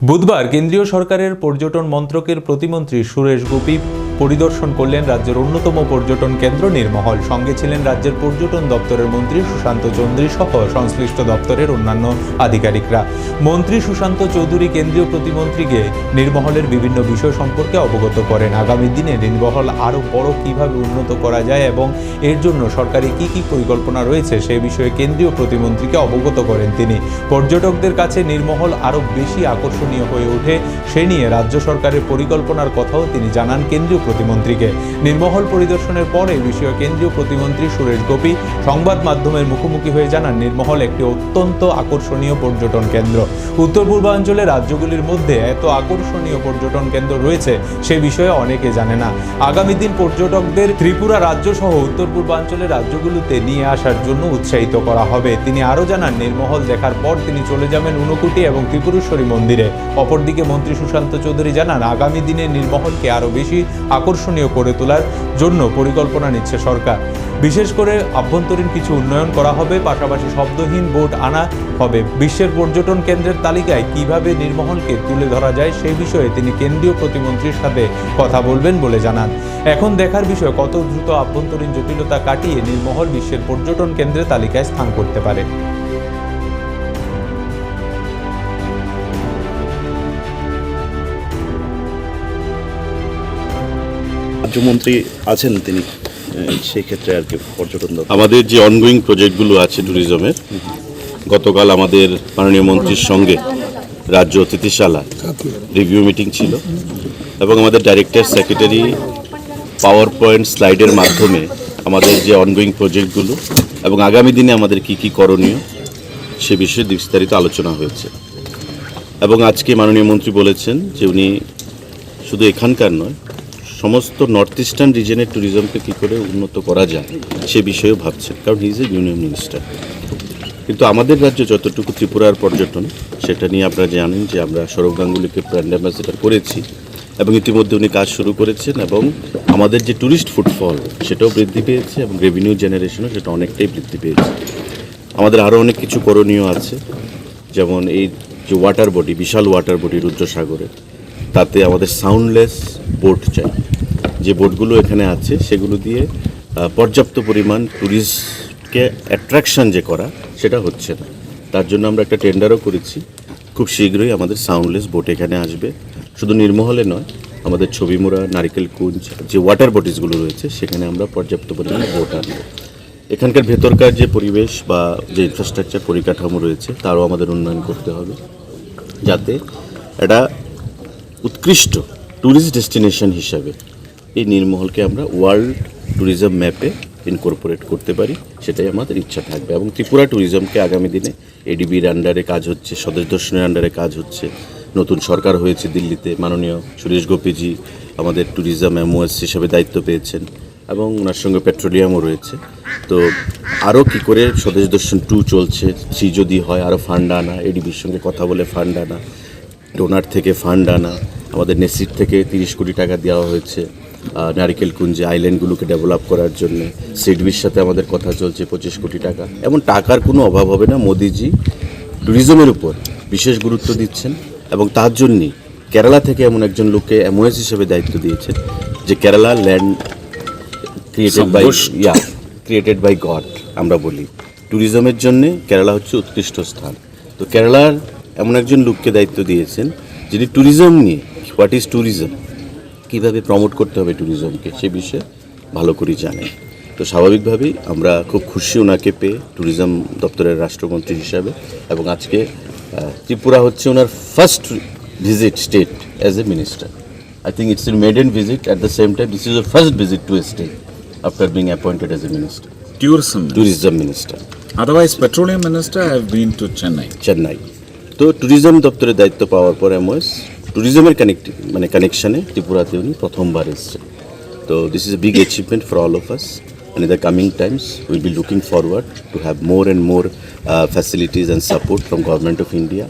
বুধবার কেন্দ্রীয় সরকারের পর্যটন মন্ত্রকের প্রতিমন্ত্রী সুরেশ গোপী পরিদর্শন করলেন রাজ্যের অন্যতম পর্যটন কেন্দ্র নীরমহল। সঙ্গে ছিলেন রাজ্যের পর্যটন দপ্তরের মন্ত্রী সুশান্ত চৌধুরী সহ সংশ্লিষ্ট দপ্তরের অন্যান্য আধিকারিকরা। মন্ত্রী সুশান্ত চৌধুরী কেন্দ্রীয় প্রতিমন্ত্রীকে নীরমহলের বিভিন্ন বিষয় সম্পর্কে অবগত করেন। আগামী দিনে নীরমহল আরও বড় কিভাবে উন্নত করা যায় এবং এর জন্য সরকারি কি পরিকল্পনা রয়েছে সে বিষয়ে কেন্দ্রীয় প্রতিমন্ত্রীকে অবগত করেন তিনি। পর্যটকদের কাছে নীরমহল আরও বেশি আকর্ষণীয় হয়ে ওঠে সে নিয়ে রাজ্য সরকারের পরিকল্পনার কথাও তিনি জানান কেন্দ্রীয় প্রতিমন্ত্রীকে। নীরমহল পরিদর্শনের পরে বিষয়ে কেন্দ্রীয় প্রতিমন্ত্রী সুরেশ গোপী সংবাদ মাধ্যমের মুখোমুখি হয়ে জানান, নীরমহল একটি অত্যন্ত আকর্ষণীয় পর্যটন কেন্দ্র। উত্তর পূর্বাঞ্চলের রাজ্যগুলির মধ্যে এত আকর্ষণীয় পর্যটন কেন্দ্র রয়েছে সে বিষয়ে অনেকে জানে না। আগামী দিন পর্যটকদের ত্রিপুরা রাজ্য সহ উত্তর পূর্বাঞ্চলের রাজ্যগুলোতে নিয়ে আসার জন্য উৎসাহিত করা হবে। তিনি আরও জানান, নীরমহল দেখার পর তিনি চলে যাবেন ঊনকোটি এবং ত্রিপুরেশ্বরী মন্দিরে। অপরদিকে মন্ত্রী সুশান্ত চৌধুরী জানান, আগামী দিনে নীরমহলকে আরও বেশি আকর্ষণীয় করে তোলার জন্য পরিকল্পনা নিচ্ছে সরকার। বিশেষ করে আভ্যন্তরীণ কিছু উন্নয়ন করা হবে, পাশাপাশি শব্দহীন বোর্ড আনা হবে। বিশ্বের পর্যটন কেন্দ্রের তালিকায় কিভাবে নীরমহলকে তুলে ধরা যায় সেই বিষয়ে তিনি কেন্দ্রীয় প্রতিমন্ত্রীর সাথে কথা বলবেন বলে জানান। এখন দেখার বিষয় কত দ্রুত আভ্যন্তরীণ জটিলতা কাটিয়ে নীরমহল বিশ্বের পর্যটন কেন্দ্রের তালিকায় স্থান করতে পারে। রাজ্যমন্ত্রী আছেন তিনি, সেই ক্ষেত্রে আর কি পর্যটন আমাদের যে অনগোয়িং প্রজেক্টগুলো আছে ট্যুরিজমের, গতকাল আমাদের মাননীয় মন্ত্রীর সঙ্গে রাজ্য অতিথিশালা রিভিউ মিটিং ছিল এবং আমাদের ডাইরেক্টর সেক্রেটারি পাওয়ার পয়েন্ট স্লাইডের মাধ্যমে আমাদের যে অনগোয়িং প্রজেক্টগুলো এবং আগামী দিনে আমাদের কি করণীয় সে বিষয়ে বিস্তারিত আলোচনা হয়েছে। এবং আজকে মাননীয় মন্ত্রী বলেছেন যে উনি শুধু এখানকার নয়, সমস্ত নর্থ ইস্টার্ন রিজনের ট্যুরিজমকে কী করে উন্নত করা যায় সে বিষয়েও ভাবছেন, কারণ he is a union minister. কিন্তু আমাদের রাজ্য যতটুকু ত্রিপুরার পর্যটন সেটা নিয়ে আপনারা জানেন যে আমরা সৌরভ গাঙ্গুলিকে ব্র্যান্ড অ্যাম্বাসেডর করেছি এবং ইতিমধ্যে উনি কাজ শুরু করেছেন এবং আমাদের যে ট্যুরিস্ট ফুটফল সেটাও বৃদ্ধি পেয়েছে এবং রেভিনিউ জেনারেশনও সেটা অনেকটাই বৃদ্ধি পেয়েছে। আমাদের আরও অনেক কিছু করণীয় আছে, যেমন এই যে ওয়াটার বডি, বিশাল ওয়াটার বডি রুদ্রসাগরে, তাতে আমাদের সাউন্ডলেস বোট চাই। যে বোটগুলো এখানে আছে সেগুলো দিয়ে পর্যাপ্ত পরিমাণ ট্যুরিস্টকে অ্যাট্রাকশন যে করা সেটা হচ্ছে না। তার জন্য আমরা একটা টেন্ডারও করেছি, খুব শীঘ্রই আমাদের সাউন্ডলেস বোট এখানে আসবে। শুধু নীরমহলে নয়, আমাদের ছবিমুড়া, নারিকেলকুঞ্জ যে ওয়াটার বডিজগুলো রয়েছে সেখানে আমরা পর্যাপ্ত পরিমাণে বোট আনবো। এখানকার ভেতরকার যে পরিবেশ বা যে ইনফ্রাস্ট্রাকচার পরিকাঠামো রয়েছে তারও আমাদের উন্নয়ন করতে হবে, যাতে এটা উৎকৃষ্ট ট্যুরিস্ট ডেস্টিনেশন হিসাবে এই নীরমহলকে আমরা ওয়ার্ল্ড ট্যুরিজম ম্যাপে ইনকর্পোরেট করতে পারি, সেটাই আমাদের ইচ্ছা থাকবে। এবং ত্রিপুরা ট্যুরিজমকে আগামী দিনে এডিবির আন্ডারে কাজ হচ্ছে, স্বদেশ দর্শনের আন্ডারে কাজ হচ্ছে, নতুন সরকার হয়েছে দিল্লিতে, মাননীয় সুরেশ গোপীজি আমাদের ট্যুরিজম এমওএস হিসাবে দায়িত্ব পেয়েছেন এবং ওনার সঙ্গে পেট্রোলিয়ামও রয়েছে। তো আরও কী করে স্বদেশ দর্শন 2 চলছে, 3 যদি হয় আরও ফান্ড আনা, এডিবির সঙ্গে কথা বলে ফান্ড আনা, ডোনার থেকে ফান্ড আনা, আমাদের নেসিট থেকে 30 কোটি টাকা দেওয়া হয়েছে নারিকেলকুঞ্জে আইল্যান্ডগুলোকে ডেভেলপ করার জন্য। সিডবির সাথে আমাদের কথা চলছে 25 কোটি টাকা। এমন টাকার কোনো অভাব হবে না। মোদিজি ট্যুরিজমের উপর বিশেষ গুরুত্ব দিচ্ছেন এবং তার জন্যই কেরালা থেকে এমন একজন লোককে এমওএস হিসেবে দায়িত্ব দিয়েছেন যে Kerala land created by God আমরা বলি। ট্যুরিজমের জন্যে কেরালা হচ্ছে উৎকৃষ্ট স্থান। তো কেরালার এমন একজন লোককে দায়িত্ব দিয়েছেন যিনি ট্যুরিজম নিয়ে, হোয়াট ইজ ট্যুরিজম, কীভাবে প্রমোট করতে হবে ট্যুরিজমকে সে বিষয়ে ভালো করে জানেন। তো স্বাভাবিকভাবেই আমরা খুব খুশি ওনাকে পেয়ে ট্যুরিজম দপ্তরের রাষ্ট্রমন্ত্রী হিসাবে। এবং আজকে ত্রিপুরা হচ্ছে ওনার first visit state as a minister. I think it's a maiden visit, at the same time this is the first visit to a state after being appointed as a minister, tourism minister. Otherwise, petroleum minister, I have been to Chennai. তো tourism দপ্তরের দায়িত্ব পাওয়ার পর MoS ট্যুরিজমের কানেকশানে ত্রিপুরাতে উনি প্রথমবার এসেছেন। তো this is a big achievement for all of us, and in the coming times we'll be looking forward to have more and more facilities and support from Government of India